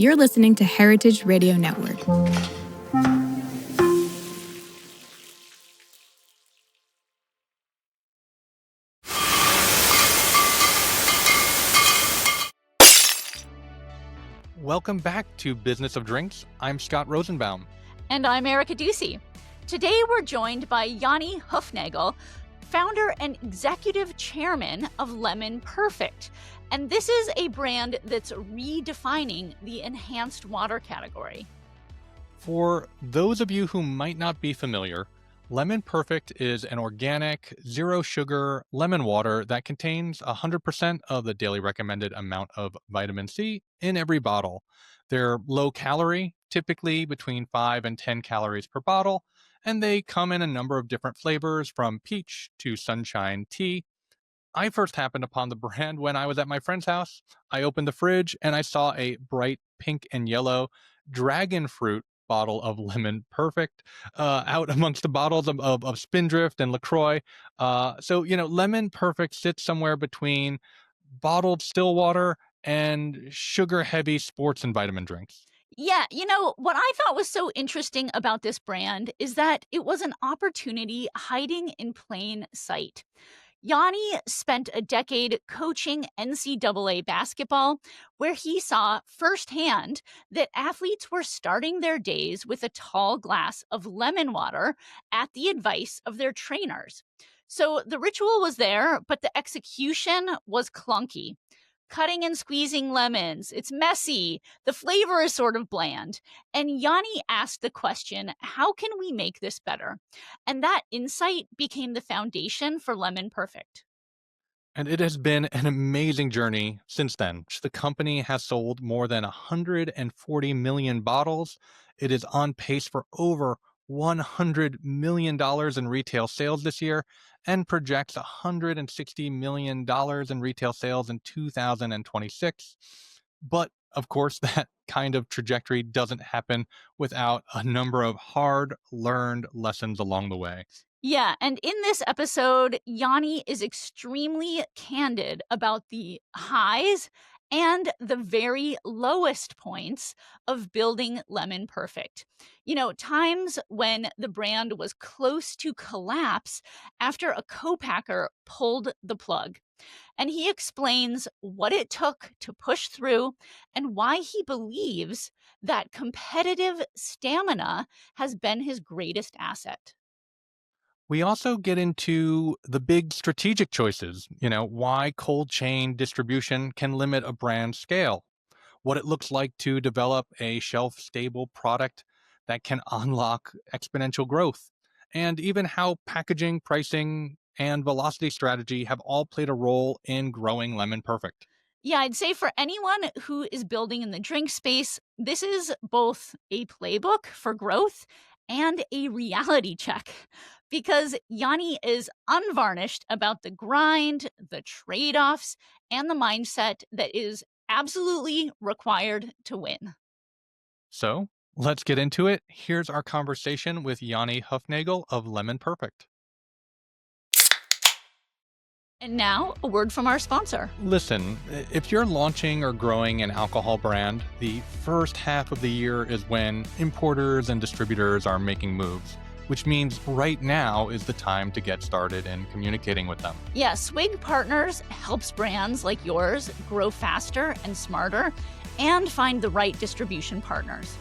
You're listening to Heritage Radio Network. Welcome back to Business of Drinks. I'm Scott Rosenbaum. And I'm Erica Ducey. Today we're joined by Yanni Hufnagel, founder and executive chairman of Lemon Perfect. And this is a brand that's redefining the enhanced water category. For those of you who might not be familiar, Lemon Perfect is an organic, zero-sugar lemon water that contains 100% of the daily recommended amount of vitamin C in every bottle. They're low-calorie, typically between 5 and 10 calories per bottle, and they come in a number of different flavors from peach to sunshine tea. I first happened upon the brand when I was at my friend's house. I opened the fridge and I saw a bright pink and yellow dragon fruit bottle of Lemon Perfect out amongst the bottles of Spindrift and LaCroix. Lemon Perfect sits somewhere between bottled still water and sugar-heavy sports and vitamin drinks. Yeah, what I thought was so interesting about this brand is that it was an opportunity hiding in plain sight. Yanni spent a decade coaching NCAA basketball, where he saw firsthand that athletes were starting their days with a tall glass of lemon water at the advice of their trainers. So the ritual was there, but the execution was clunky. Cutting and squeezing lemons, it's messy. The flavor is sort of bland. And Yanni asked the question, how can we make this better? And that insight became the foundation for Lemon Perfect. And it has been an amazing journey since then. The company has sold more than 140 million bottles. It is on pace for over $100 million in retail sales this year and projects $160 million in retail sales in 2026. But of course, that kind of trajectory doesn't happen without a number of hard-learned lessons along the way. Yeah, and in this episode, Yanni is extremely candid about the highs and the very lowest points of building Lemon Perfect. Times when the brand was close to collapse after a co-packer pulled the plug. And he explains what it took to push through and why he believes that competitive stamina has been his greatest asset. We also get into the big strategic choices, why cold chain distribution can limit a brand's scale, what it looks like to develop a shelf-stable product that can unlock exponential growth, and even how packaging, pricing, and velocity strategy have all played a role in growing Lemon Perfect. Yeah, I'd say for anyone who is building in the drink space, this is both a playbook for growth and a reality check, because Yanni is unvarnished about the grind, the trade-offs, and the mindset that is absolutely required to win. So let's get into it. Here's our conversation with Yanni Hufnagel of Lemon Perfect. And now, a word from our sponsor. Listen, if you're launching or growing an alcohol brand, the first half of the year is when importers and distributors are making moves, which means right now is the time to get started in communicating with them. Yeah, Swig Partners helps brands like yours grow faster and smarter and find the right distribution partners.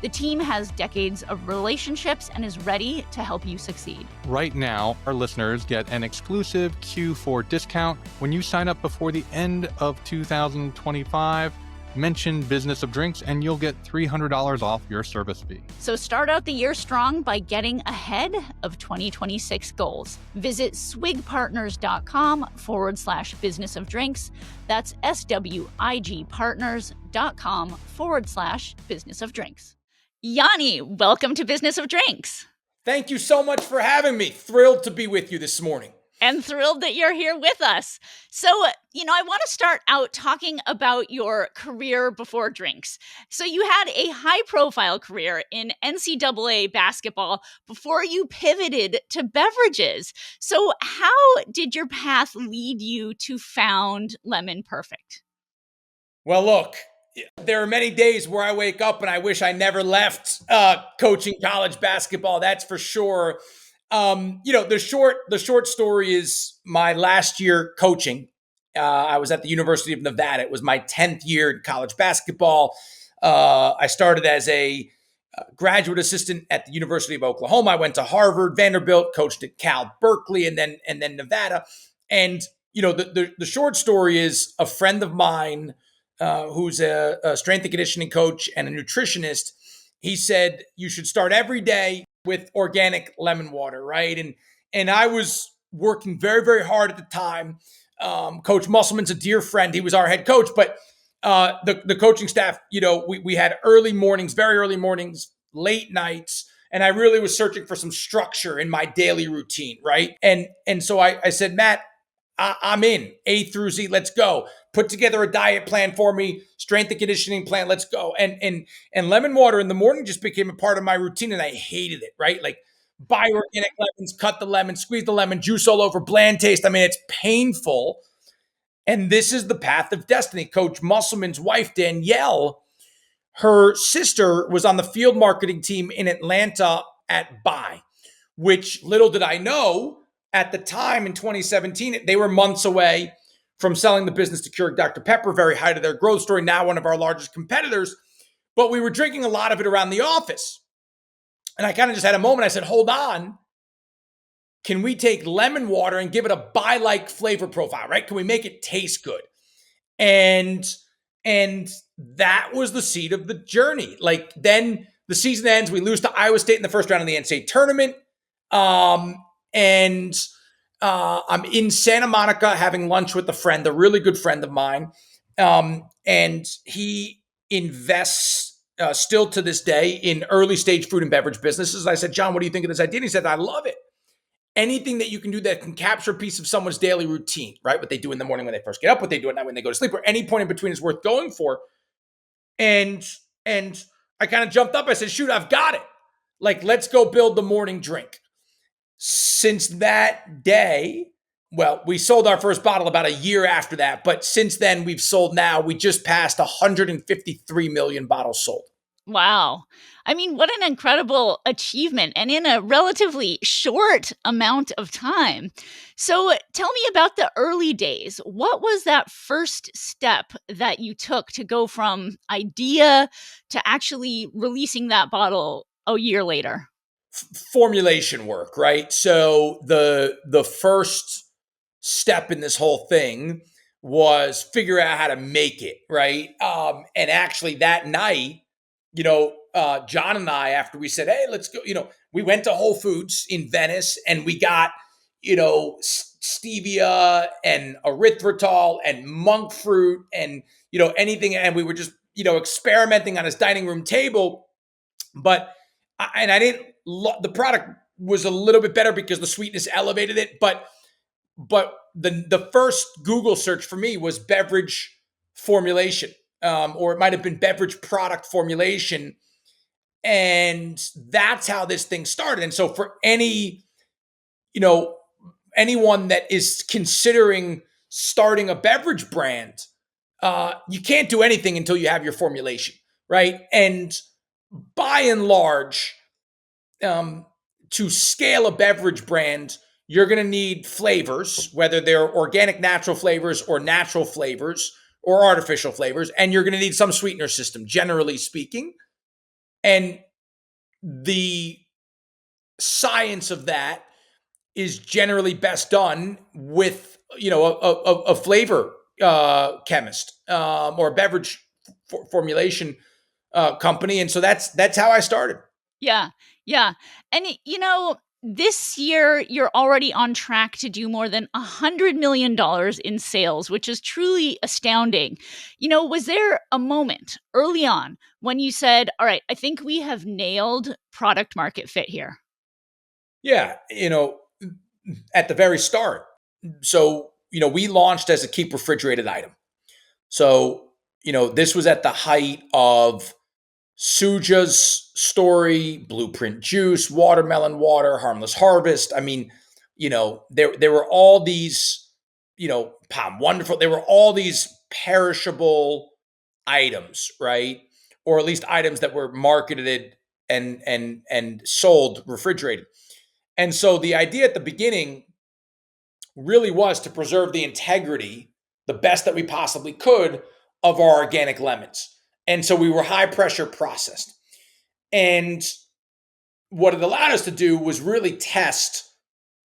The team has decades of relationships and is ready to help you succeed. Right now, our listeners get an exclusive Q4 discount when you sign up before the end of 2025. Mention Business of Drinks and you'll get $300 off your service fee. So start out the year strong by getting ahead of 2026 goals. Visit swigpartners.com/business of drinks. That's swigpartners.com/business of drinks. Yanni, welcome to Business of Drinks. Thank you so much for having me. Thrilled to be with you this morning. And thrilled that you're here with us. So, I want to start out talking about your career before drinks. So you had a high-profile career in NCAA basketball before you pivoted to beverages. So how did your path lead you to found Lemon Perfect? Well, look, There are many days where I wake up and I wish I never left coaching college basketball. That's for sure. The short story is my last year coaching. I was at the University of Nevada. It was my 10th year in college basketball. I started as a graduate assistant at the University of Oklahoma. I went to Harvard, Vanderbilt, coached at Cal, Berkeley, and then Nevada. And the short story is a friend of mine who's a strength and conditioning coach and a nutritionist. He said you should start every day with organic lemon water, right? And I was working very, very hard at the time. Coach Musselman's a dear friend. He was our head coach, but the coaching staff, we had early mornings, very early mornings, late nights, and I really was searching for some structure in my daily routine, right? And so I said, Matt, I'm in A through Z. Let's go. Put together a diet plan for me, strength and conditioning plan. Let's go. And lemon water in the morning just became a part of my routine, and I hated it. Right, like buy organic lemons, cut the lemon, squeeze the lemon, juice all over, bland taste. I mean, it's painful. And this is the path of destiny. Coach Musselman's wife, Danielle, her sister was on the field marketing team in Atlanta at Buy, which little did I know at the time in 2017, they were months away from selling the business to Keurig Dr. Pepper, very high to their growth story, now one of our largest competitors. But we were drinking a lot of it around the office. And I kind of just had a moment. I said, hold on. Can we take lemon water and give it a Buy-like flavor profile, right? Can we make it taste good? And that was the seed of the journey. Like then the season ends, we lose to Iowa State in the first round of the NCAA tournament. And I'm in Santa Monica having lunch with a friend, a really good friend of mine. And he invests still to this day in early stage food and beverage businesses. I said, John, what do you think of this idea? And he said, I love it. Anything that you can do that can capture a piece of someone's daily routine, right? What they do in the morning when they first get up, what they do at night when they go to sleep, or any point in between is worth going for. And I kind of jumped up. I said, shoot, I've got it. Like, let's go build the morning drink. Since that day, well, we sold our first bottle about a year after that. But since then, we just passed 153 million bottles sold. Wow. I mean, what an incredible achievement and in a relatively short amount of time. So tell me about the early days. What was that first step that you took to go from idea to actually releasing that bottle a year later? Formulation work, right? So the first step in this whole thing was figure out how to make it, right? And actually that night, John and I, after we said, hey, let's go, we went to Whole Foods in Venice and we got, stevia and erythritol and monk fruit and, anything. And we were just, experimenting on his dining room table. But, and I didn't, the product was a little bit better because the sweetness elevated it. But the first Google search for me was beverage formulation, or it might have been beverage product formulation. And that's how this thing started. And so for anyone that is considering starting a beverage brand, you can't do anything until you have your formulation, right? And by and large, to scale a beverage brand, you're going to need flavors, whether they're organic natural flavors or natural flavors or artificial flavors, and you're going to need some sweetener system, generally speaking. And the science of that is generally best done with, a flavor chemist or a beverage formulation company. And so that's how I started. Yeah. Yeah. And, this year you're already on track to do more than $100 million in sales, which is truly astounding. Was there a moment early on when you said, all right, I think we have nailed product market fit here? Yeah. At the very start. So, we launched as a keep refrigerated item. So, this was at the height of Suja's story, Blueprint Juice, Watermelon Water, Harmless Harvest. I mean, there were all these, Palm Wonderful. There were all these perishable items, right? Or at least items that were marketed and sold refrigerated. And so the idea at the beginning really was to preserve the integrity, the best that we possibly could, of our organic lemons. And so we were high pressure processed. And what it allowed us to do was really test,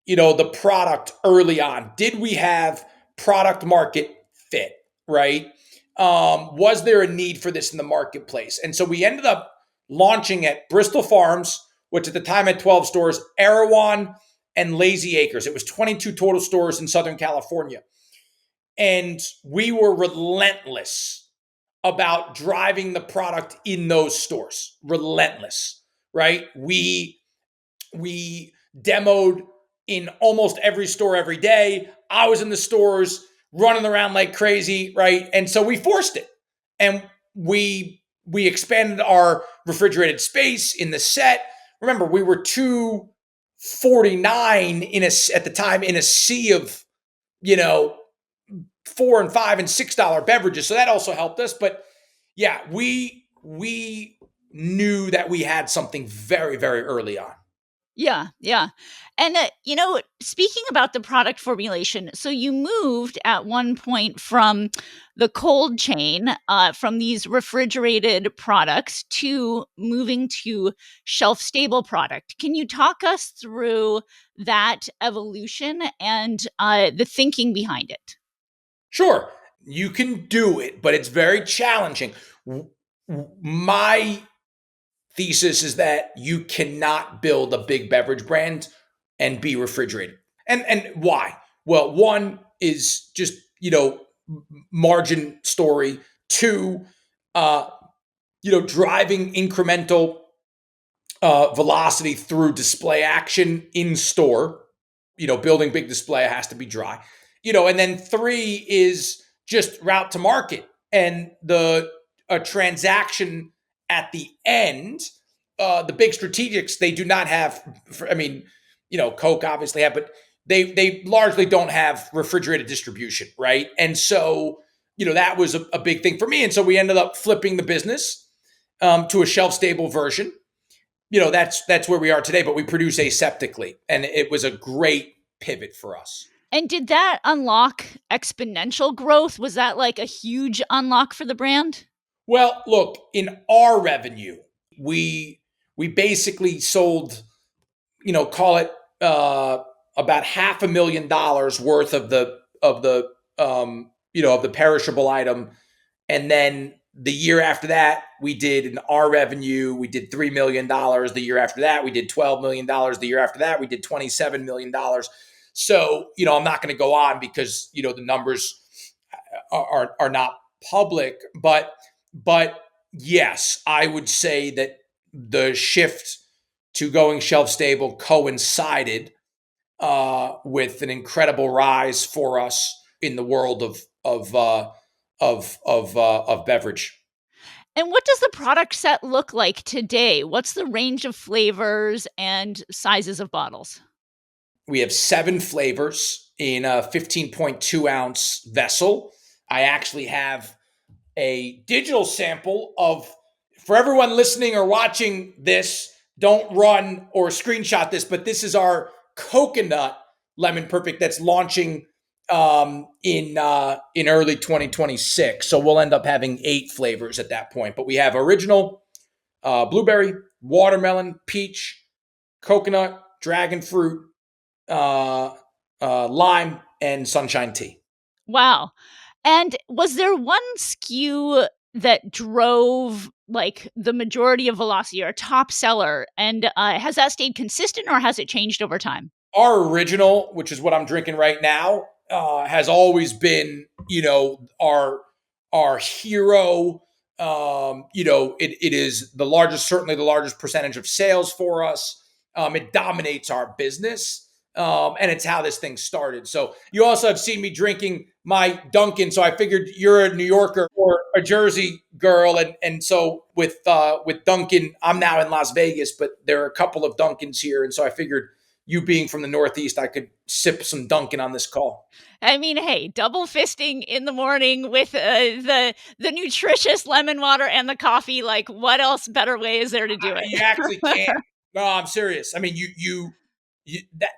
the product early on. Did we have product market fit, right? Was there a need for this in the marketplace? And so we ended up launching at Bristol Farms, which at the time had 12 stores, Erewhon, and Lazy Acres. It was 22 total stores in Southern California. And we were relentless about driving the product in those stores. Relentless, right? We demoed in almost every store every day. I was in the stores running around like crazy, right? And so we forced it. And we expanded our refrigerated space in the set. Remember, we were 249 at the time in a sea of, $4 and $5 and $6 beverages. So that also helped us. But yeah, we knew that we had something very, very early on. Yeah, yeah. And, speaking about the product formulation, so you moved at one point from the cold chain, from these refrigerated products to moving to shelf stable product. Can you talk us through that evolution and the thinking behind it? Sure, you can do it, but it's very challenging. My thesis is that you cannot build a big beverage brand and be refrigerated. And why? Well, one is just, margin story. Two, driving incremental velocity through display action in store. Building big display has to be dry. And then three is just route to market and a transaction at the end. The big strategics, they do not have. Coke obviously have, but they largely don't have refrigerated distribution, right? And so that was a big thing for me. And so we ended up flipping the business to a shelf stable version. That's where we are today, but we produce aseptically, and it was a great pivot for us. And did that unlock exponential growth? Was that like a huge unlock for the brand? Well, look, in our revenue, we basically sold, call it about $500,000 worth of the perishable item, and then the year after that, we did in our revenue, we did $3 million. The year after that, we did $12 million. The year after that, we did $27 million. So, I'm not going to go on because, the numbers are not public, but yes, I would say that the shift to going shelf stable coincided with an incredible rise for us in the world of beverage. And what does the product set look like today? What's the range of flavors and sizes of bottles? We have 7 flavors in a 15.2 ounce vessel. I actually have a digital sample for everyone listening or watching this, don't run or screenshot this, but this is our coconut lemon perfect that's launching in early 2026. So we'll end up having 8 flavors at that point. But we have original, blueberry, watermelon, peach, coconut, dragon fruit, lime, and sunshine tea. Wow. And was there one SKU that drove like the majority of velocity or a top seller? And has that stayed consistent or has it changed over time? Our original, which is what I'm drinking right now, has always been, our hero. It is the largest, certainly the largest percentage of sales for us. It dominates our business. And it's how this thing started. So you also have seen me drinking my Dunkin'. So I figured you're a New Yorker or a Jersey girl. And so with Dunkin', I'm now in Las Vegas, but there are a couple of Dunkins here. And so I figured, you being from the Northeast, I could sip some Dunkin' on this call. I mean, hey, double fisting in the morning with the nutritious lemon water and the coffee. Like, what else better way is there to do You it? actually can't. No, I'm serious. I mean,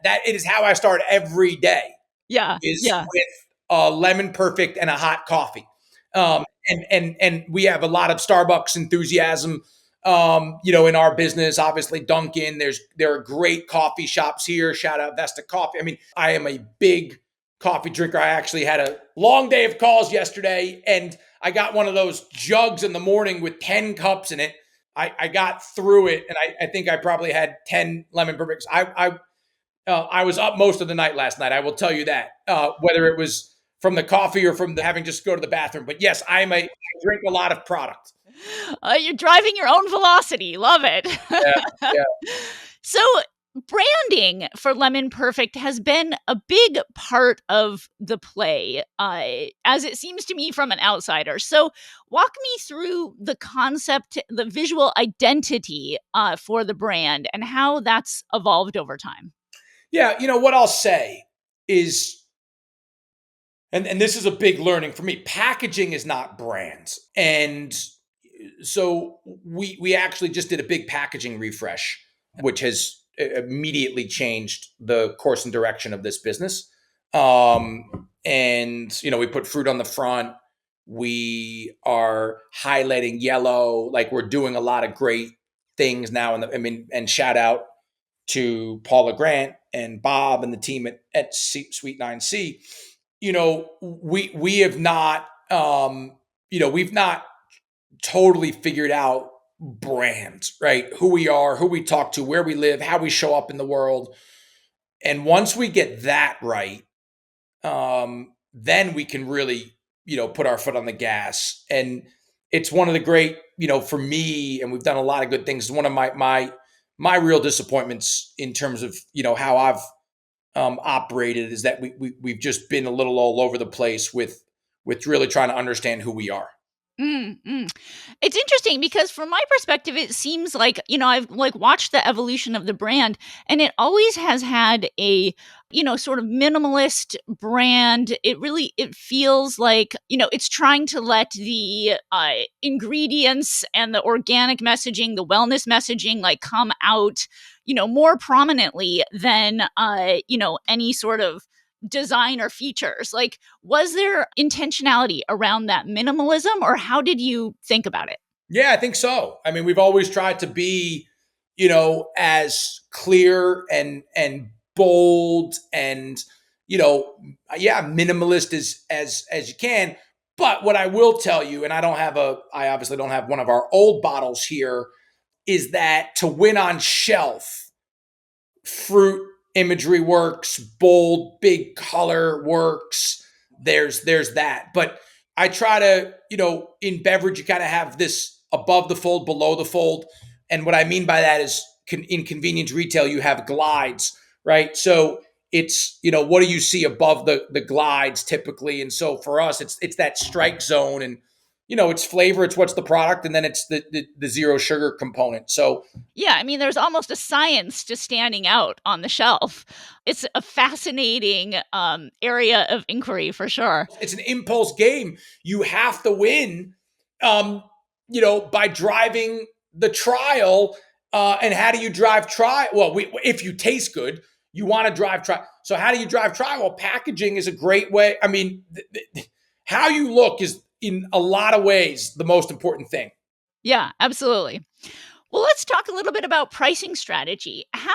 that it is how I start every day, Yeah, is yeah. with a lemon perfect and a hot coffee. And we have a lot of Starbucks enthusiasm, in our business. Obviously, Dunkin'. There are great coffee shops here. Shout out Vesta Coffee. I mean, I am a big coffee drinker. I actually had a long day of calls yesterday, and I got one of those jugs in the morning with 10 cups in it. I got through it, and I think I probably had 10 lemon perfects. I was up most of the night last night. I will tell you that, whether it was from the coffee or from having just go to the bathroom. But yes, I drink a lot of product. You're driving your own velocity. Love it. Yeah, yeah. So, branding for Lemon Perfect has been a big part of the play, as it seems to me from an outsider. So, walk me through the concept, the visual identity for the brand, and how that's evolved over time. Yeah, what I'll say is, and this is a big learning for me, packaging is not brands. And so we actually just did a big packaging refresh, which has immediately changed the course and direction of this business. And we put fruit on the front. We are highlighting yellow. Like, we're doing a lot of great things now. And shout out to Paula Grant and Bob and the team at Sweet 9C. We have not, we've not totally figured out brands, right? Who we are, who we talk to, where we live, how we show up in the world. And once we get that right, then we can really, put our foot on the gas. And it's one of the great, for me, and we've done a lot of good things. One of my real disappointments in terms of, how I've operated is that we've just been a little all over the place with really trying to understand who we are. Mm, mm. It's interesting because from my perspective, it seems like, I've like watched the evolution of the brand, and it always has had a, sort of minimalist brand. It feels like, it's trying to let the ingredients and the organic messaging, the wellness messaging, like come out, more prominently than, any sort of design or features. Like, was there intentionality around that minimalism, or how did you think about it? Yeah, I think so. I mean, we've always tried to be, as clear and bold and, minimalist as you can. But what I will tell you, and I obviously don't have one of our old bottles here, is that to win on shelf, fruit imagery works, bold, big color works. There's that. But I try to, in beverage, you kind of have this above the fold, below the fold. And what I mean by that is, in convenience retail, you have glides, right? So it's, what do you see above the glides typically? And so for us, it's that strike zone, and, it's flavor, it's what's the product, and then it's the zero sugar component. So Yeah, I mean, there's almost a science to standing out on the shelf. It's a fascinating area of inquiry for sure. it's an impulse game. You have to win, by driving the trial. And how do you drive trial? Well, if you taste good, you want to drive trial. So how do you drive trial? Well, packaging is a great way. I mean, how you look is, in a lot of ways, the most important thing. Yeah, absolutely. Well, let's talk a little bit about pricing strategy. How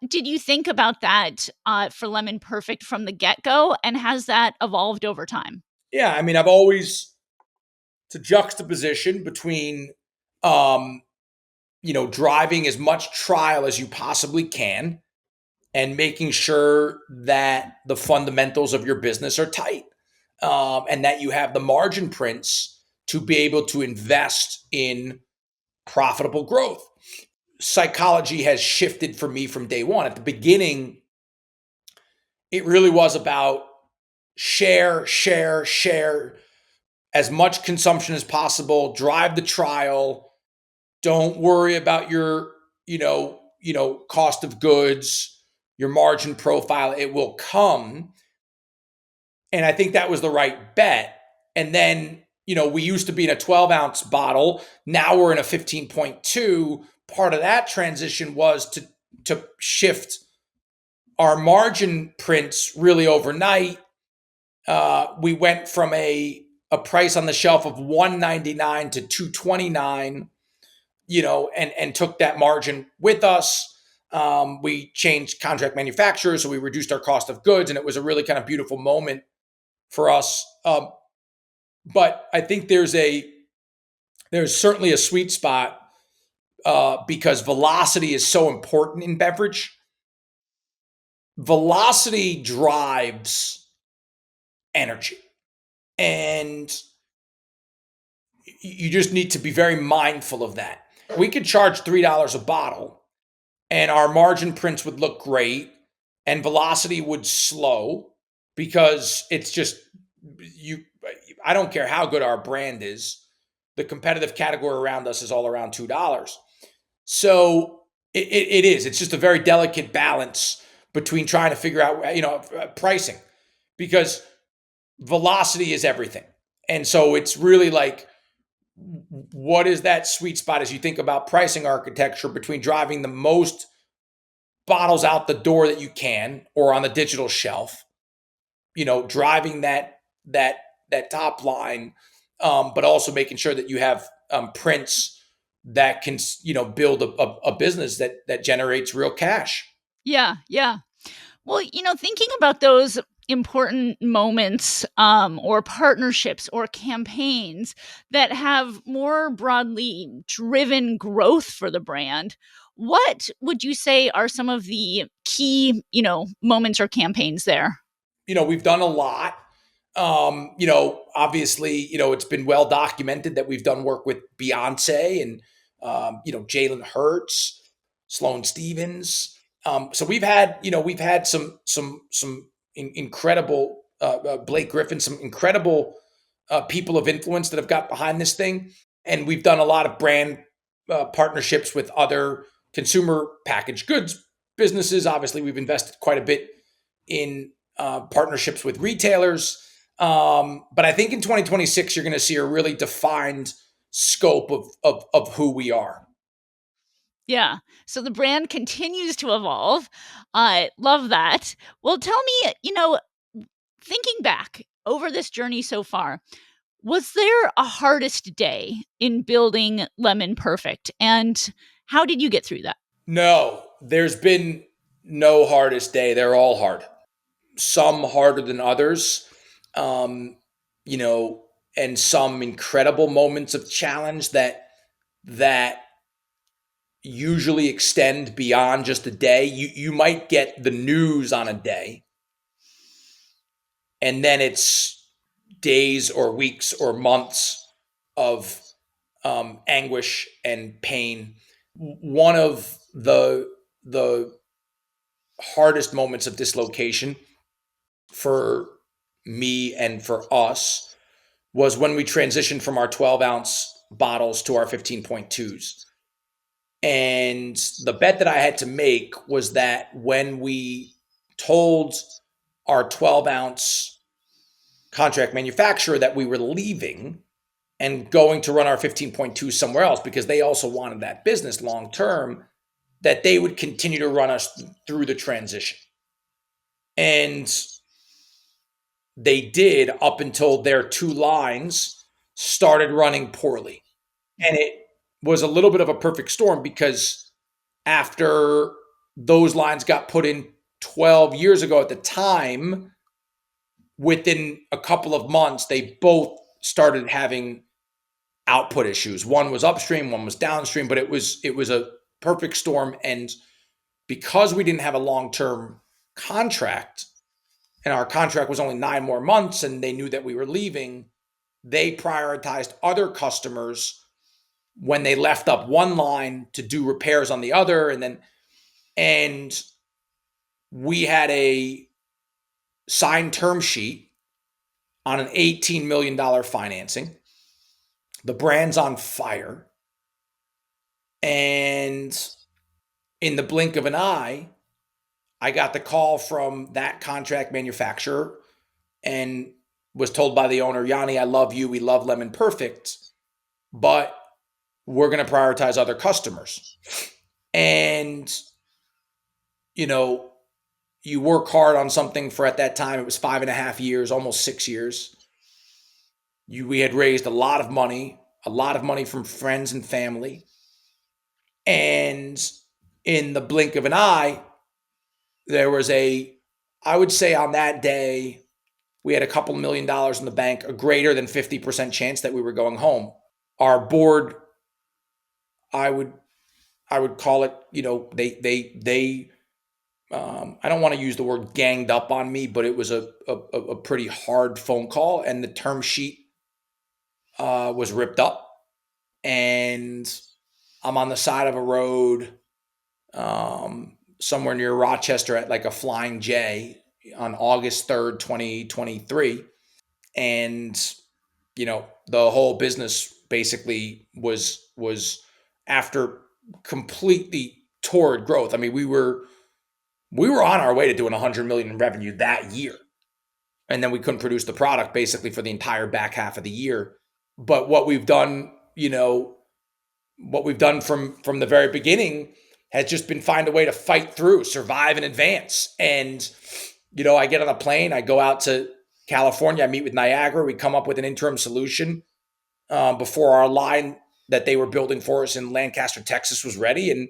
did you think about that for Lemon Perfect from the get go? And has that evolved over time? Yeah, I mean, I've always, it's a juxtaposition between, driving as much trial as you possibly can and making sure that the fundamentals of your business are tight, and that you have the margin prints to be able to invest in profitable growth. Psychology has shifted for me from day one. At the beginning, it really was about share, share, share, as much consumption as possible, drive the trial. Don't worry about your, cost of goods. your margin profile, it will come. And I think that was the right bet. And then, we used to be in a 12-ounce bottle. Now we're in a 15.2. Part of that transition was to shift our margin prints really overnight. We went from a price on the shelf of $1.99 to $2.29, and took that margin with us. We changed contract manufacturers, so we reduced our cost of goods, and it was a really kind of beautiful moment for us. But I think there's certainly a sweet spot because velocity is so important in beverage. Velocity drives energy, and you just need to be very mindful of that. We could charge $3 a bottle, and our margin prints would look great, and velocity would slow because it's just I don't care how good our brand is. The competitive category around us is all around $2. So it is. It's just a very delicate balance between trying to figure out, pricing, because velocity is everything. And so it's really like, what is that sweet spot as you think about pricing architecture between driving the most bottles out the door that you can, or on the digital shelf, driving that top line, but also making sure that you have prints that can, build a business that generates real cash. Yeah, yeah. Well, thinking about those important moments or partnerships or campaigns that have more broadly driven growth for the brand, what would you say are some of the key, moments or campaigns there? We've done a lot. Obviously, it's been well documented that we've done work with Beyonce and, Jalen Hurts, Sloane Stevens. So we've had some incredible, Blake Griffin, some incredible people of influence that have got behind this thing. And we've done a lot of brand partnerships with other consumer packaged goods businesses. Obviously, we've invested quite a bit in partnerships with retailers. But I think in 2026, you're going to see a really defined scope of who we are. Yeah. So the brand continues to evolve. I love that. Well, tell me, thinking back over this journey so far, was there a hardest day in building Lemon Perfect? And how did you get through that? No, there's been no hardest day. They're all hard. Some harder than others, um, you know, and some incredible moments of challenge that usually extend beyond just a day. You might get the news on a day, and then it's days or weeks or months of anguish and pain. One of the hardest moments of dislocation for me and for us was when we transitioned from our 12-ounce bottles to our 15.2s. And the bet that I had to make was that when we told our 12-ounce contract manufacturer that we were leaving and going to run our 15.2 somewhere else, because they also wanted that business long term, that they would continue to run us through the transition. And they did, up until their two lines started running poorly. And it was a little bit of a perfect storm, because after those lines got put in 12 years ago at the time, within a couple of months, they both started having output issues. One was upstream, one was downstream, but it was a perfect storm. And because we didn't have a long-term contract, and our contract was only 9 more months, and they knew that we were leaving, they prioritized other customers when they left up one line to do repairs on the other. And we had a signed term sheet on an $18 million financing. The brand's on fire. And in the blink of an eye, I got the call from that contract manufacturer and was told by the owner, Yanni, I love you. We love Lemon Perfect, but we're going to prioritize other customers. And, you know, you work hard on something for, at that time, it was 5.5 years, almost 6 years. We had raised a lot of money from friends and family. And in the blink of an eye, there was I would say on that day, we had a couple $1 million in the bank, a greater than 50% chance that we were going home. Our board, I would call it, they I don't want to use the word ganged up on me, but it was a pretty hard phone call, and the term sheet was ripped up, and I'm on the side of a road somewhere near Rochester at like a Flying J on August 3rd, 2023. And, the whole business basically was after completely torrid growth. I mean, we were on our way to doing 100 million in revenue that year. And then we couldn't produce the product basically for the entire back half of the year. But what we've done, from the very beginning has just been find a way to fight through, survive, and advance. And, I get on a plane, I go out to California, I meet with Niagara, we come up with an interim solution before our line that they were building for us in Lancaster, Texas was ready.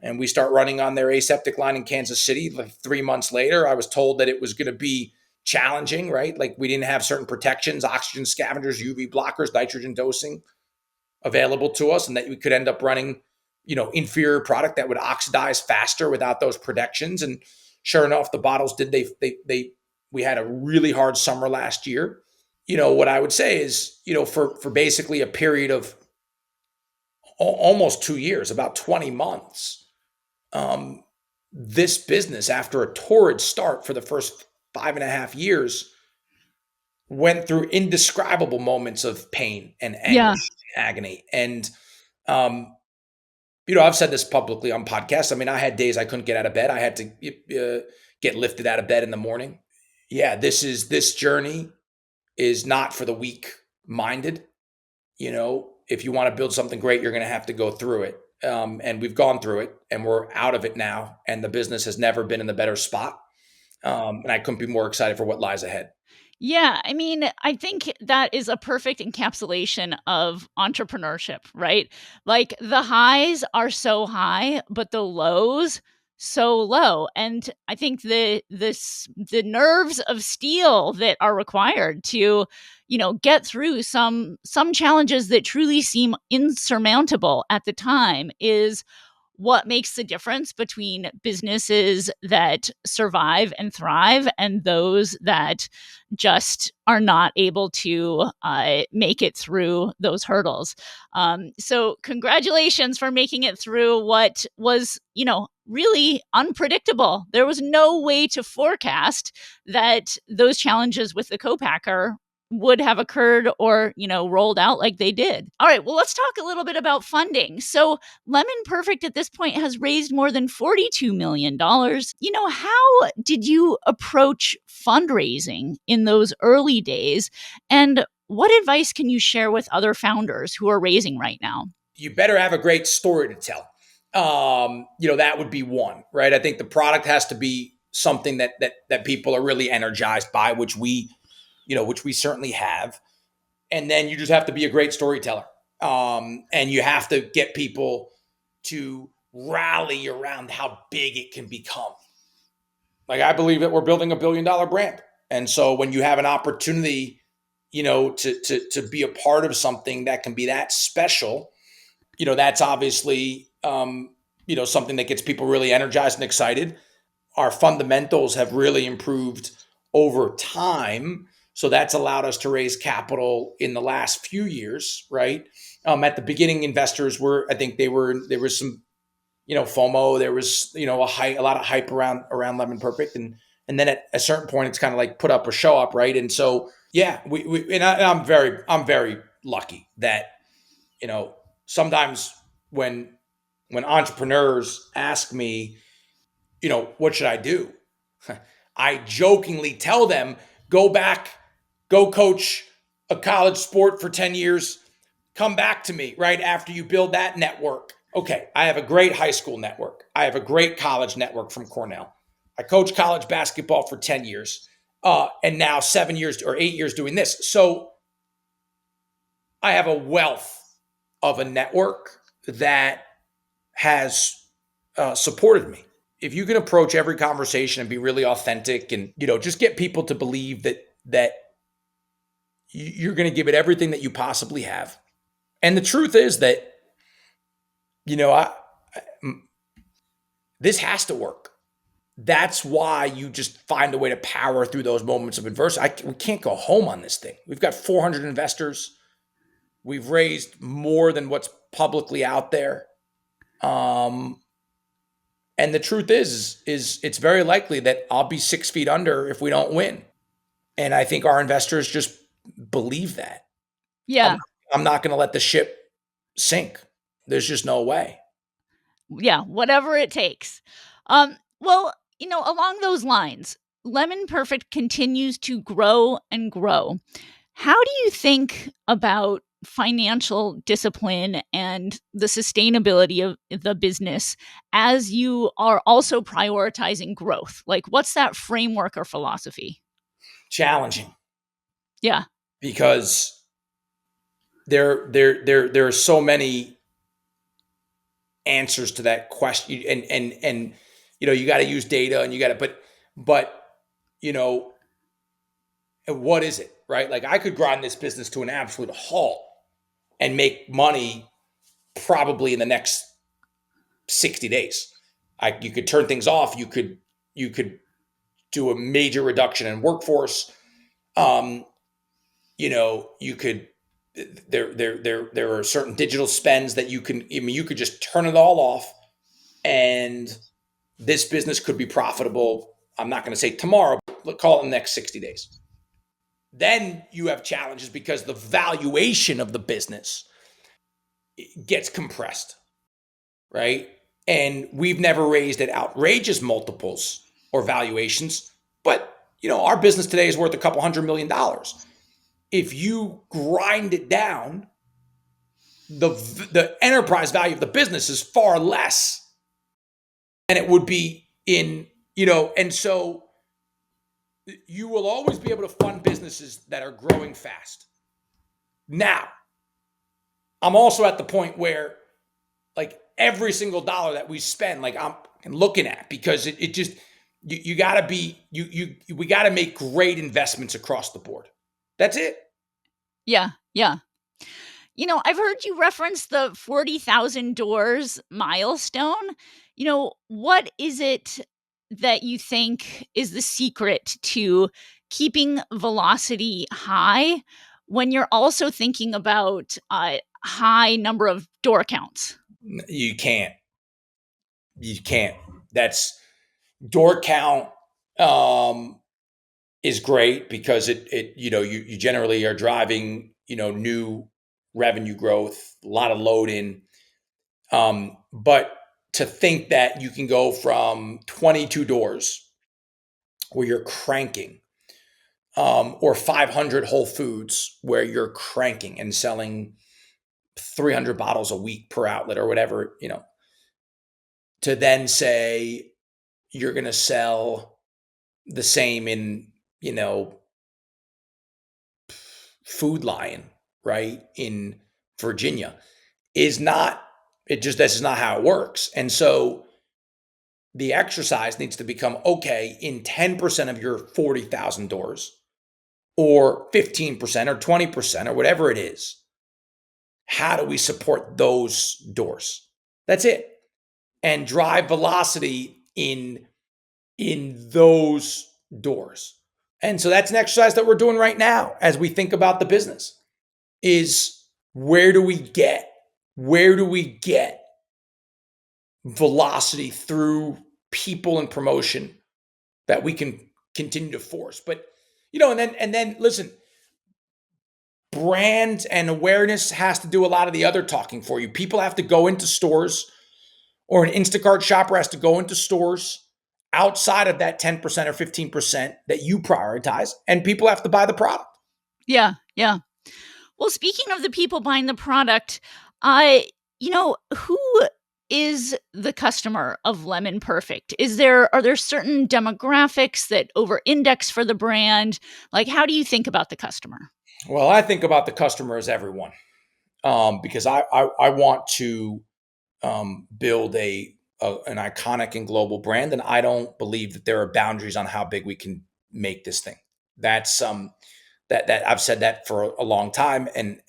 And we start running on their aseptic line in Kansas City. Like 3 months later, I was told that it was going to be challenging, right? Like we didn't have certain protections, oxygen scavengers, UV blockers, nitrogen dosing available to us, and that we could end up running, inferior product that would oxidize faster without those protections. And sure enough, the bottles did. We had a really hard summer last year. What I would say is, for basically a period of almost 2 years, about 20 months, this business, after a torrid start for the first 5.5 years, went through indescribable moments of pain and anguish, agony. And, I've said this publicly on podcasts. I mean, I had days I couldn't get out of bed. I had to get lifted out of bed in the morning. Yeah, this journey is not for the weak minded. If you want to build something great, you're going to have to go through it. And we've gone through it, and we're out of it now. And the business has never been in a better spot. And I couldn't be more excited for what lies ahead. Yeah, I mean, I think that is a perfect encapsulation of entrepreneurship, right? Like the highs are so high, but the lows so low. And I think the nerves of steel that are required to, get through some challenges that truly seem insurmountable at the time is what makes the difference between businesses that survive and thrive and those that just are not able to make it through those hurdles. So congratulations for making it through what was, really unpredictable. There was no way to forecast that those challenges with the co-packer would have occurred or, rolled out like they did. All right, well, let's talk a little bit about funding. So Lemon Perfect at this point has raised more than $42 million. How did you approach fundraising in those early days? And what advice can you share with other founders who are raising right now? You better have a great story to tell. That would be one, right? I think the product has to be something that people are really energized by, which we certainly have. And then you just have to be a great storyteller. And you have to get people to rally around how big it can become. Like, I believe that we're building $1 billion brand. And so when you have an opportunity, to be a part of something that can be that special, that's obviously, something that gets people really energized and excited. Our fundamentals have really improved over time. So that's allowed us to raise capital in the last few years, right? At the beginning, investors there was some, FOMO, there was, a lot of hype around Lemon Perfect. And then at a certain point, it's kind of like put up or show up, right? And so, yeah, I'm very lucky that, sometimes when entrepreneurs ask me, what should I do? I jokingly tell them, go coach a college sport for 10 years, come back to me right after you build that network. Okay, I have a great high school network. I have a great college network from Cornell. I coached college basketball for 10 years, and now 7 years or 8 years doing this. So I have a wealth of a network that has supported me. If you can approach every conversation and be really authentic and, just get people to believe that you're going to give it everything that you possibly have. And the truth is that, this has to work. That's why you just find a way to power through those moments of adversity. We can't go home on this thing. We've got 400 investors. We've raised more than what's publicly out there. And the truth is it's very likely that I'll be 6 feet under if we don't win. And I think our investors just believe that. Yeah. I'm not going to let the ship sink. There's just no way. Yeah, whatever it takes. Well, along those lines, Lemon Perfect continues to grow and grow. How do you think about financial discipline and the sustainability of the business as you are also prioritizing growth? Like, what's that framework or philosophy? Challenging. Yeah. Because there are so many answers to that question, and you got to use data, and you got to, but what is it, right? Like, I could grind this business to an absolute halt and make money probably in the next 60 days. You could turn things off. You could do a major reduction in workforce. You could, there are certain digital spends that you could just turn it all off, and this business could be profitable. I'm not going to say tomorrow, but call it in the next 60 days. Then you have challenges because the valuation of the business gets compressed, right? And we've never raised at outrageous multiples or valuations, but our business today is worth a couple $100 million. If you grind it down, the enterprise value of the business is far less than it would be in, and so you will always be able to fund businesses that are growing fast. Now, I'm also at the point where, like, every single dollar that we spend, like, I'm looking at, because it just, we got to make great investments across the board. That's it. Yeah. Yeah. I've heard you reference the 40,000 doors milestone. What is it that you think is the secret to keeping velocity high when you're also thinking about a high number of door counts? You can't. That's door count is great because it you generally are driving new revenue growth, a lot of load in. But to think that you can go from 22 doors where you're cranking, or 500 Whole Foods where you're cranking and selling 300 bottles a week per outlet or whatever, to then say you're going to sell the same in, Food Lion, right, in Virginia, that's is not how it works. And so the exercise needs to become, okay, in 10% of your 40,000 doors, or 15% or 20% or whatever it is, how do we support those doors? That's it. And drive velocity in those doors. And so that's an exercise that we're doing right now as we think about the business, is where do we get velocity through people and promotion that we can continue to force. But, and then listen, brand and awareness has to do a lot of the other talking for you. People have to go into stores, or an Instacart shopper has to go into stores outside of that 10% or 15% that you prioritize, and people have to buy the product. Yeah, yeah. Well, speaking of the people buying the product, I who is the customer of Lemon Perfect? Are there certain demographics that over-index for the brand? Like, how do you think about the customer? Well, I think about the customer as everyone, because I want to build an iconic and global brand, and I don't believe that there are boundaries on how big we can make this thing. That's that I've said that for a long time, and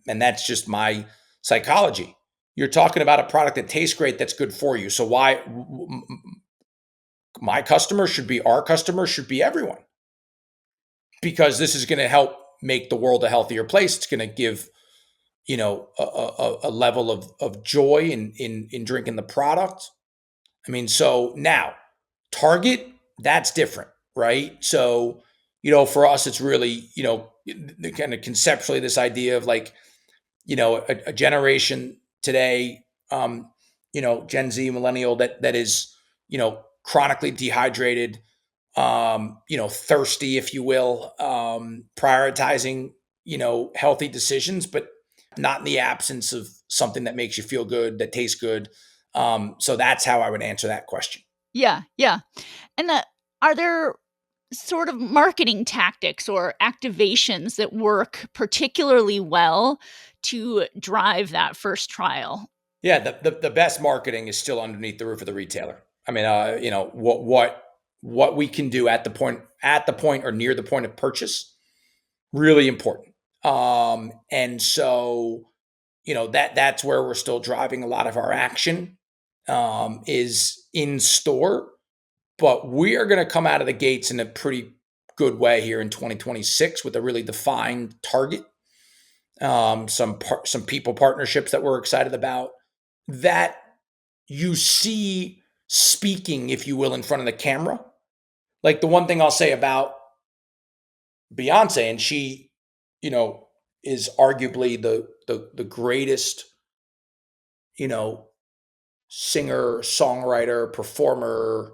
that's just my psychology. You're talking about a product that tastes great, that's good for you. So why my customer should be our customer should be everyone, because this is going to help make the world a healthier place. It's going to give a level of joy in drinking the product. I mean, so now Target, that's different, right? So, for us, it's really, kind of conceptually this idea of like, a generation today, Gen Z, millennial, that is, chronically dehydrated, thirsty, if you will, prioritizing, healthy decisions, but not in the absence of something that makes you feel good, that tastes good. So that's how I would answer that question. Yeah, yeah. And are there sort of marketing tactics or activations that work particularly well to drive that first trial? Yeah, the best marketing is still underneath the roof of the retailer. I mean, what we can do at the point or near the point of purchase, really important. And so that's where we're still driving a lot of our action, is in store, but we are going to come out of the gates in a pretty good way here in 2026 with a really defined target, some people partnerships that we're excited about, that you see speaking, if you will, in front of the camera. Like, the one thing I'll say about Beyonce, and she, is arguably the greatest, singer, songwriter, performer,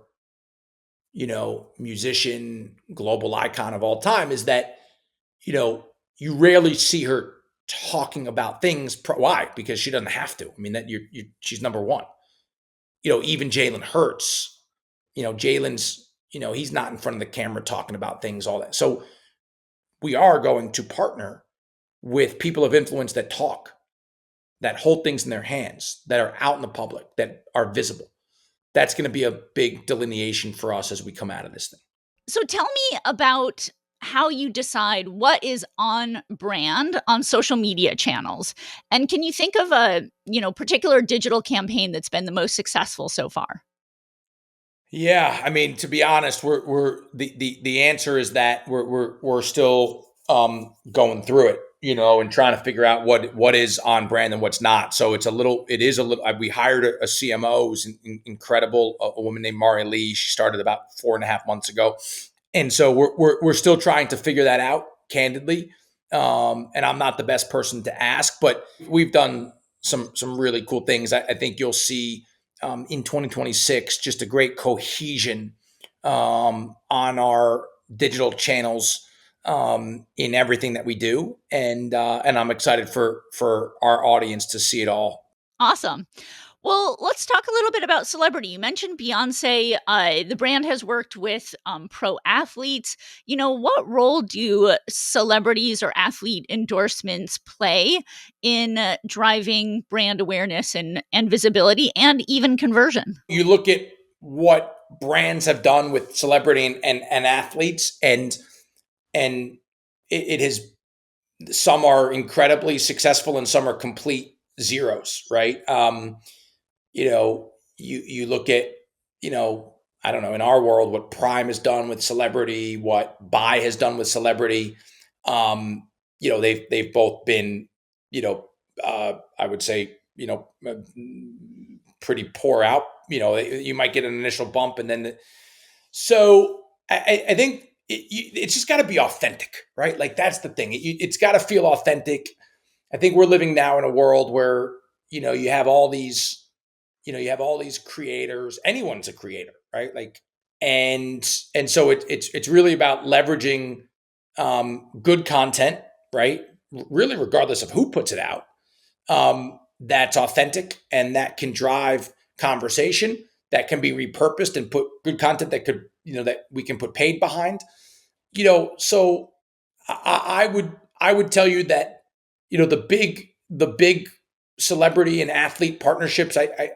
musician, global icon of all time, is that, you rarely see her talking about things. Why? Because she doesn't have to. I mean, she's number one. Even Jalen Hurts, Jalen's, he's not in front of the camera talking about things, all that. So we are going to partner with people of influence that talk, that hold things in their hands, that are out in the public, that are visible. That's going to be a big delineation for us as we come out of this thing. So tell me about how you decide what is on brand on social media channels. And can you think of a, particular digital campaign that's been the most successful so far? Yeah, I mean, to be honest, we're the answer is that we're still going through it, and trying to figure out what is on brand and what's not. So it is a little. We hired a CMO who's incredible, a woman named Mari Lee. She started about 4.5 months ago, and so we're still trying to figure that out, candidly. And I'm not the best person to ask, but we've done some really cool things. I think you'll see, in 2026, just a great cohesion, on our digital channels, in everything that we do, and I'm excited for our audience to see it all. Awesome. Well, let's talk a little bit about celebrity. You mentioned Beyonce. The brand has worked with pro athletes. What role do celebrities or athlete endorsements play in driving brand awareness and visibility and even conversion? You look at what brands have done with celebrity and athletes, and it has, some are incredibly successful and some are complete zeros, right? You look at, I don't know, in our world, what Prime has done with celebrity, what Buy has done with celebrity. They've both been, I would say, pretty poor out. You might get an initial bump, and then so I think it's just got to be authentic, right? Like, that's the thing. It's got to feel authentic. I think we're living now in a world where, you have all these you have all these creators. Anyone's a creator, right? Like, and so it's really about leveraging good content, right? Really, regardless of who puts it out, that's authentic and that can drive conversation, that can be repurposed and put good content that could, that we can put paid behind. So I would tell you that, the big celebrity and athlete partnerships, I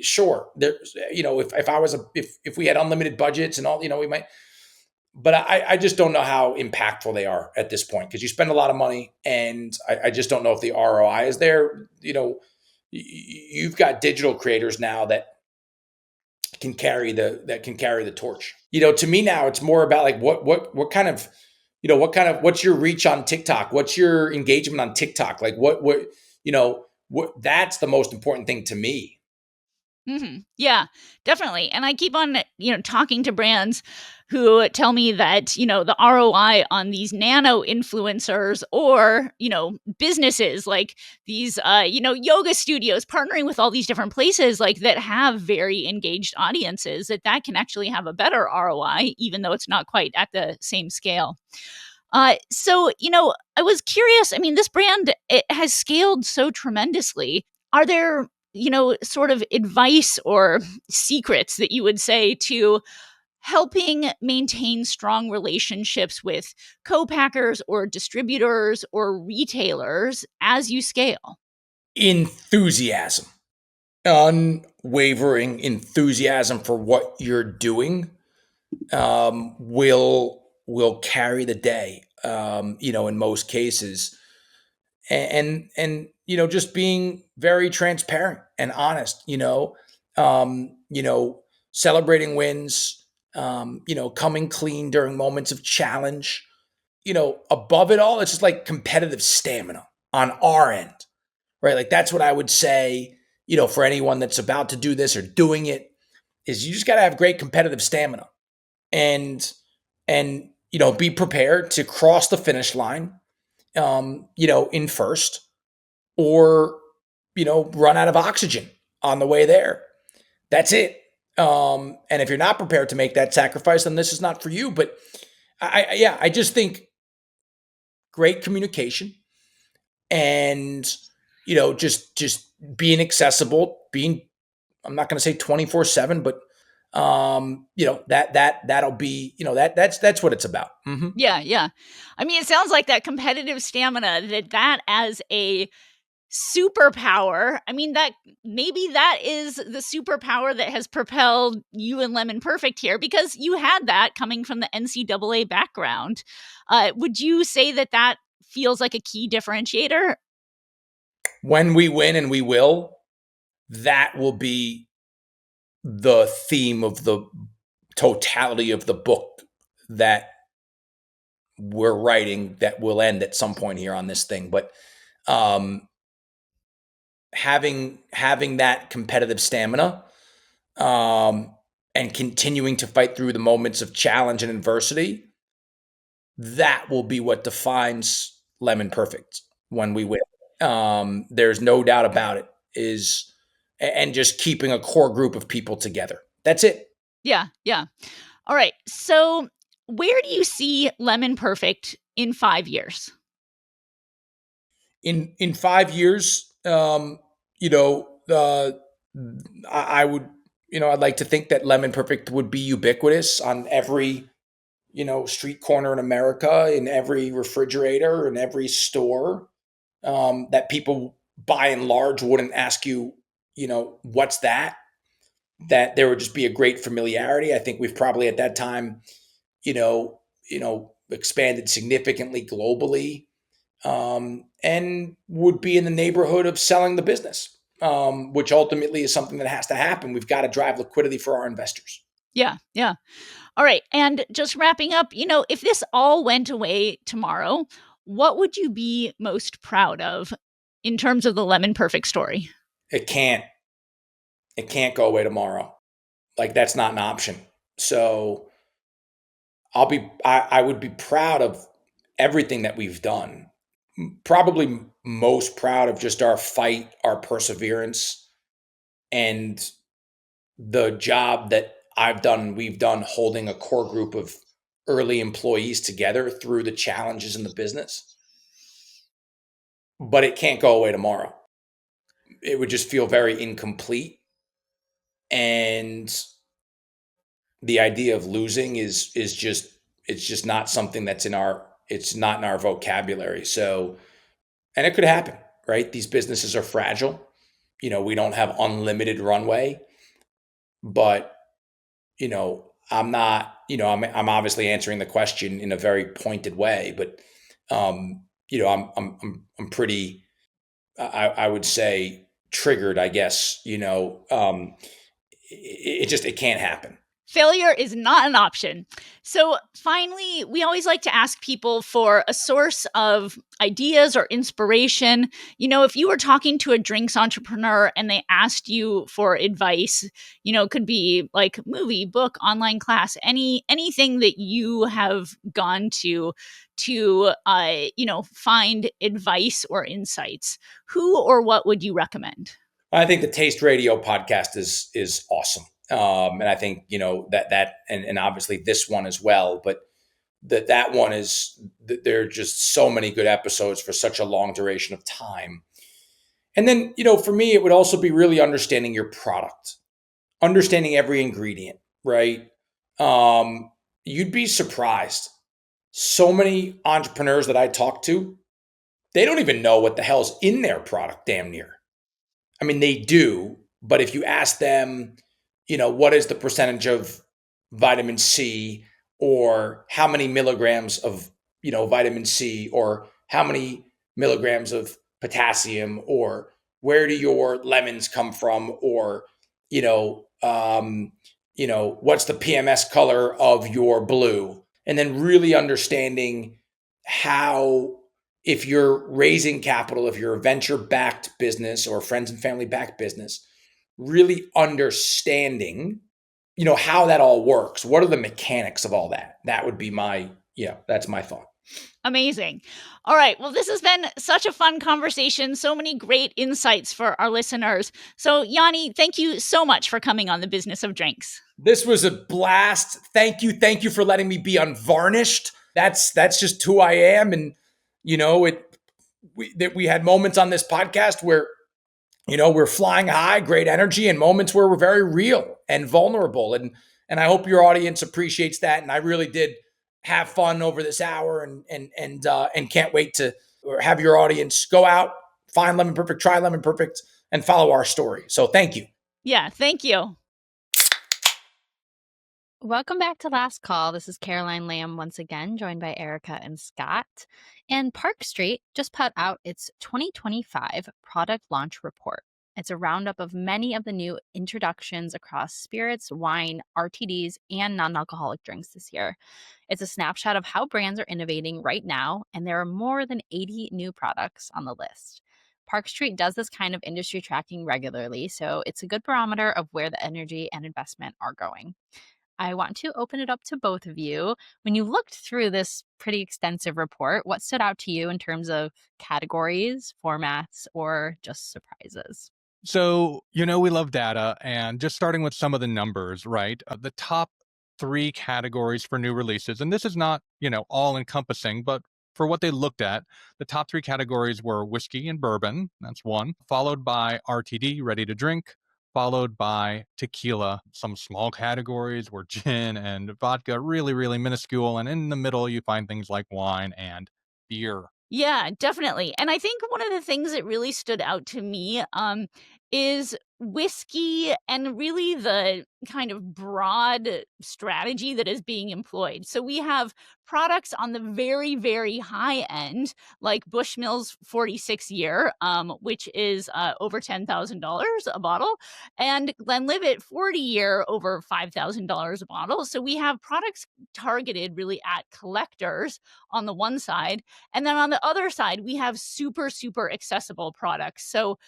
sure, there's, if I was if we had unlimited budgets and all, we might, but I just don't know how impactful they are at this point, because you spend a lot of money and I just don't know if the ROI is there. You've got digital creators now that can carry the torch. To me now, it's more about like what kind of, what's your reach on TikTok? What's your engagement on TikTok? Like what that's the most important thing to me. Yeah, definitely. And I keep on, talking to brands who tell me that, the ROI on these nano influencers or, businesses like these, yoga studios partnering with all these different places like that have very engaged audiences, that can actually have a better ROI, even though it's not quite at the same scale. So, I was curious. I mean, this brand, it has scaled so tremendously. Are there, sort of advice or secrets that you would say to helping maintain strong relationships with co-packers or distributors or retailers as you scale? Enthusiasm, unwavering enthusiasm for what you're doing, will carry the day. In most cases, and just being very transparent and honest. Celebrating wins. Coming clean during moments of challenge. Above it all, it's just like competitive stamina on our end, right? Like that's what I would say. For anyone that's about to do this or doing it, is you just got to have great competitive stamina, and be prepared to cross the finish line, in first, or run out of oxygen on the way there. That's it. And if you're not prepared to make that sacrifice, then this is not for you. But I just think great communication, and just being accessible, being, I'm not going to say 24/7, but that'll be, that's what it's about. Mm-hmm. Yeah, yeah. I mean, it sounds like that competitive stamina, that as a superpower. I mean, that maybe that is the superpower that has propelled you and Lemon Perfect here, because you had that coming from the NCAA background. Would you say that feels like a key differentiator? When we win, and we will, that will be the theme of the totality of the book that we're writing, that will end at some point here on this thing. But um, having that competitive stamina, and continuing to fight through the moments of challenge and adversity, that will be what defines Lemon Perfect when we win. There's no doubt about it. And just keeping a core group of people together. That's it. Yeah, yeah. All right. So, where do you see Lemon Perfect in 5 years? In 5 years, I would, I'd like to think that Lemon Perfect would be ubiquitous on every, street corner in America, in every refrigerator, in every store. That people, by and large, wouldn't ask you, what's that? That there would just be a great familiarity. I think we've probably at that time, expanded significantly globally, and would be in the neighborhood of selling the business, which ultimately is something that has to happen. We've got to drive liquidity for our investors. Yeah, yeah. All right. And just wrapping up, if this all went away tomorrow, what would you be most proud of in terms of the Lemon Perfect story? It can't. It can't go away tomorrow. Like that's not an option. So I would be proud of everything that we've done. Probably most proud of just our fight, our perseverance, And the job that we've done holding a core group of early employees together through the challenges in the business, but it can't go away tomorrow. It would just feel very incomplete. And the idea of losing is just, it's just not something that's it's not in our vocabulary. So, and it could happen, right? These businesses are fragile. We don't have unlimited runway, but I'm not, I'm obviously answering the question in a very pointed way, but I'm pretty, I would say, triggered, I guess. It can't happen. Failure is not an option. So finally, we always like to ask people for a source of ideas or inspiration. If you were talking to a drinks entrepreneur and they asked you for advice, it could be like movie, book, online class, anything that you have gone to find advice or insights. Who or what would you recommend? I think the Taste Radio podcast is awesome. And I think, and obviously this one as well, but that one there are just so many good episodes for such a long duration of time. And then, for me, it would also be really understanding your product, understanding every ingredient, right? You'd be surprised. So many entrepreneurs that I talk to, they don't even know what the hell's in their product, damn near. I mean, they do, but if you ask them, what is the percentage of vitamin C, or how many milligrams of, vitamin C, or how many milligrams of potassium, or where do your lemons come from, or, what's the PMS color of your blue? And then really understanding how, if you're raising capital, if you're a venture-backed business or friends and family-backed business, really understanding, how that all works. What are the mechanics of all that? That would be that's my thought. Amazing. All right. Well, this has been such a fun conversation. So many great insights for our listeners. So, Yanni, thank you so much for coming on The Business of Drinks. This was a blast. Thank you. Thank you for letting me be unvarnished. That's just who I am. And, we had moments on this podcast where, we're flying high, great energy, and moments where we're very real and vulnerable. And I hope your audience appreciates that. And I really did have fun over this hour, and can't wait to have your audience go out, find Lemon Perfect, try Lemon Perfect, and follow our story. So thank you. Yeah, thank you. Welcome back to Last Call. This is Caroline Lamb once again, joined by Erica and Scott. And Park Street just put out its 2025 product launch report. It's a roundup of many of the new introductions across spirits, wine, RTDs, and non-alcoholic drinks this year. It's a snapshot of how brands are innovating right now, and there are more than 80 new products on the list. Park Street does this kind of industry tracking regularly, so it's a good barometer of where the energy and investment are going. I want to open it up to both of you. When you looked through this pretty extensive report, what stood out to you in terms of categories, formats, or just surprises? So, we love data, and just starting with some of the numbers, right? The top 3 categories for new releases, and this is not, all encompassing, but for what they looked at, the top 3 categories were whiskey and bourbon. That's one, followed by RTD, ready to drink, followed by tequila. Some small categories were gin and vodka, really, really minuscule. And in the middle, you find things like wine and beer. Yeah, definitely. And I think one of the things that really stood out to me is whiskey and really the kind of broad strategy that is being employed. So we have products on the very, very high end, like Bushmills 46 year, which is over $10,000 a bottle, and Glenlivet 40 year, over $5,000 a bottle. So we have products targeted really at collectors on the one side. And then on the other side, we have super, super accessible products. So,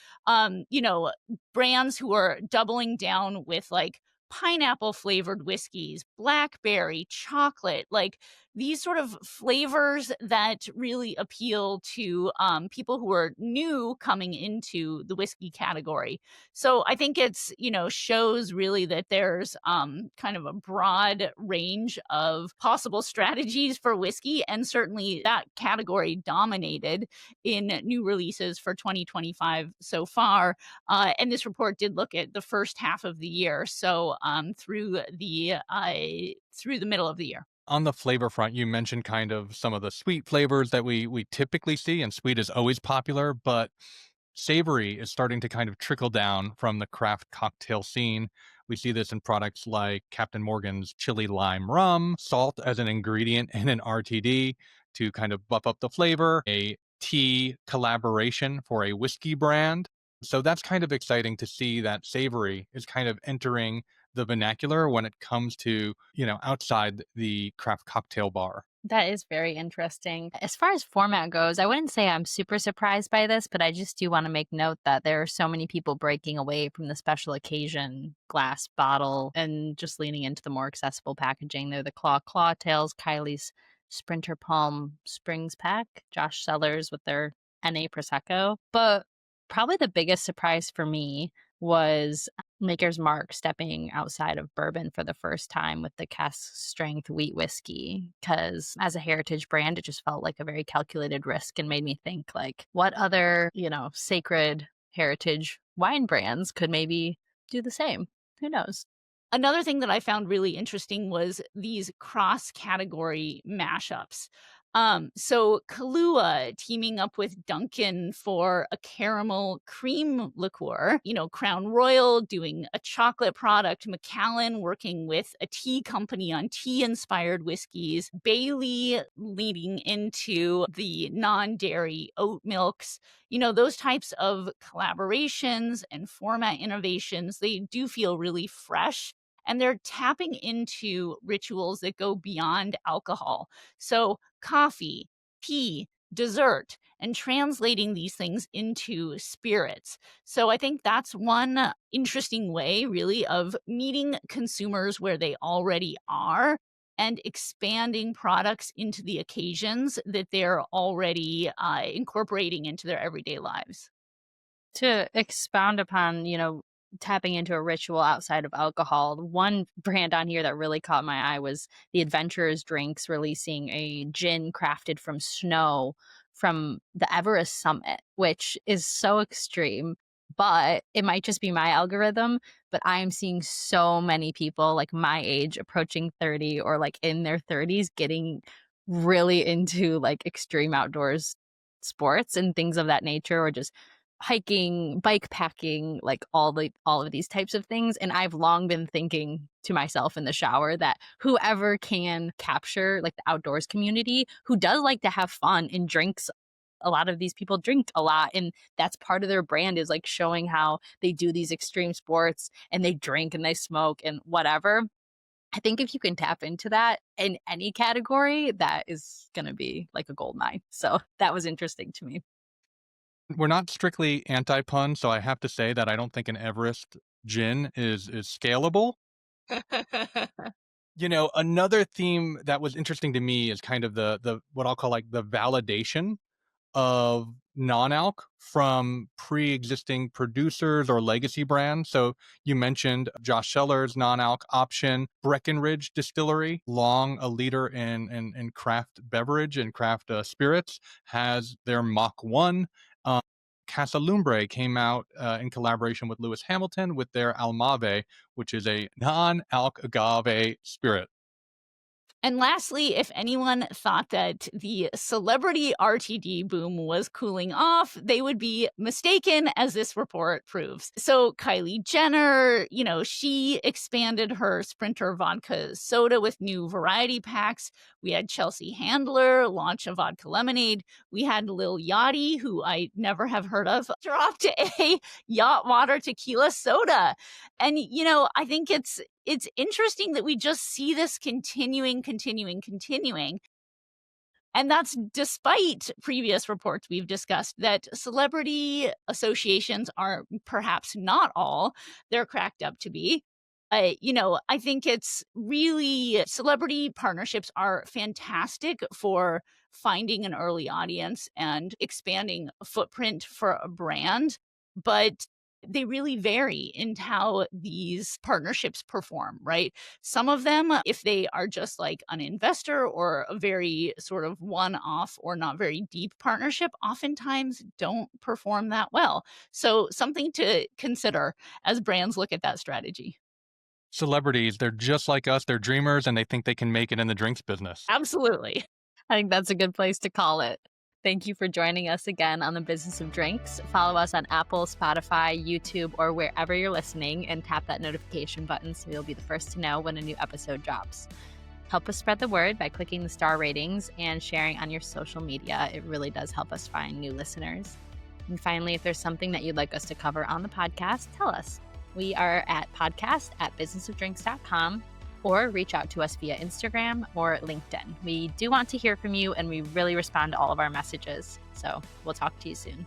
brands who are doubling down with like pineapple flavored whiskeys, blackberry, chocolate, like these sort of flavors that really appeal to people who are new coming into the whiskey category. So I think it's, shows really that there's kind of a broad range of possible strategies for whiskey. And certainly that category dominated in new releases for 2025 so far. And this report did look at the first half of the year. So through the middle of the year. On the flavor front, you mentioned kind of some of the sweet flavors that we typically see, and sweet is always popular, but savory is starting to kind of trickle down from the craft cocktail scene. We see this in products like Captain Morgan's chili lime rum, salt as an ingredient in an RTD to kind of buff up the flavor, a tea collaboration for a whiskey brand. So that's kind of exciting to see that savory is kind of entering the vernacular when it comes to, outside the craft cocktail bar. That is very interesting. As far as format goes, I wouldn't say I'm super surprised by this, but I just do want to make note that there are so many people breaking away from the special occasion glass bottle and just leaning into the more accessible packaging. They're the Claw Tails, Kylie's Sprinter Palm Springs pack, Josh Sellers with their NA Prosecco. But probably the biggest surprise for me was Maker's Mark stepping outside of bourbon for the first time with the cask strength wheat whiskey, because as a heritage brand, it just felt like a very calculated risk and made me think like what other, sacred heritage wine brands could maybe do the same. Who knows? Another thing that I found really interesting was these cross-category mashups. So Kahlua teaming up with Dunkin' for a caramel cream liqueur, Crown Royal doing a chocolate product, Macallan working with a tea company on tea-inspired whiskeys, Bailey leading into the non-dairy oat milks. Those types of collaborations and format innovations, they do feel really fresh. And they're tapping into rituals that go beyond alcohol. So coffee, tea, dessert, and translating these things into spirits. So I think that's one interesting way, really, of meeting consumers where they already are and expanding products into the occasions that they're already incorporating into their everyday lives. To expound upon, tapping into a ritual outside of alcohol, one brand on here that really caught my eye was the Adventurers Drinks releasing a gin crafted from snow from the Everest summit, which is so extreme. But it might just be my algorithm, but I am seeing so many people like my age approaching 30 or like in their 30s getting really into like extreme outdoors sports and things of that nature, or just hiking, bike packing, like all of these types of things. And I've long been thinking to myself in the shower that whoever can capture like the outdoors community who does like to have fun and drinks, a lot of these people drink a lot, and that's part of their brand, is like showing how they do these extreme sports and they drink and they smoke and whatever. I think if you can tap into that in any category, that is going to be like a gold mine. So that was interesting to me. We're not strictly anti-pun, so I have to say that I don't think an Everest gin is scalable. Another theme that was interesting to me is kind of the what I'll call like the validation of non-alc from pre-existing producers or legacy brands. So you mentioned Josh Seller's non-alc option, Breckenridge Distillery, long a leader in craft beverage and craft spirits, has their Mach 1. Casa Lumbre came out in collaboration with Lewis Hamilton with their Almave, which is a non-alc agave spirit. And lastly, if anyone thought that the celebrity RTD boom was cooling off, they would be mistaken, as this report proves. So Kylie Jenner, she expanded her Sprinter vodka soda with new variety packs. We had Chelsea Handler launch a vodka lemonade. We had Lil Yachty, who I never have heard of, dropped a yacht water tequila soda. And, I think it's interesting that we just see this continuing. And that's despite previous reports we've discussed that celebrity associations are perhaps not all they're cracked up to be. I think it's really celebrity partnerships are fantastic for finding an early audience and expanding a footprint for a brand, but they really vary in how these partnerships perform, right? Some of them, if they are just like an investor or a very sort of one off or not very deep partnership, oftentimes don't perform that well. So, something to consider as brands look at that strategy. Celebrities, they're just like us. They're dreamers and they think they can make it in the drinks business. Absolutely. I think that's a good place to call it. Thank you for joining us again on the Business of Drinks. Follow us on Apple, Spotify, YouTube, or wherever you're listening, and tap that notification button so you'll be the first to know when a new episode drops. Help us spread the word by clicking the star ratings and sharing on your social media. It really does help us find new listeners. And finally, if there's something that you'd like us to cover on the podcast, tell us. We are at podcast@businessofdrinks.com, or reach out to us via Instagram or LinkedIn. We do want to hear from you, and we really respond to all of our messages. So we'll talk to you soon.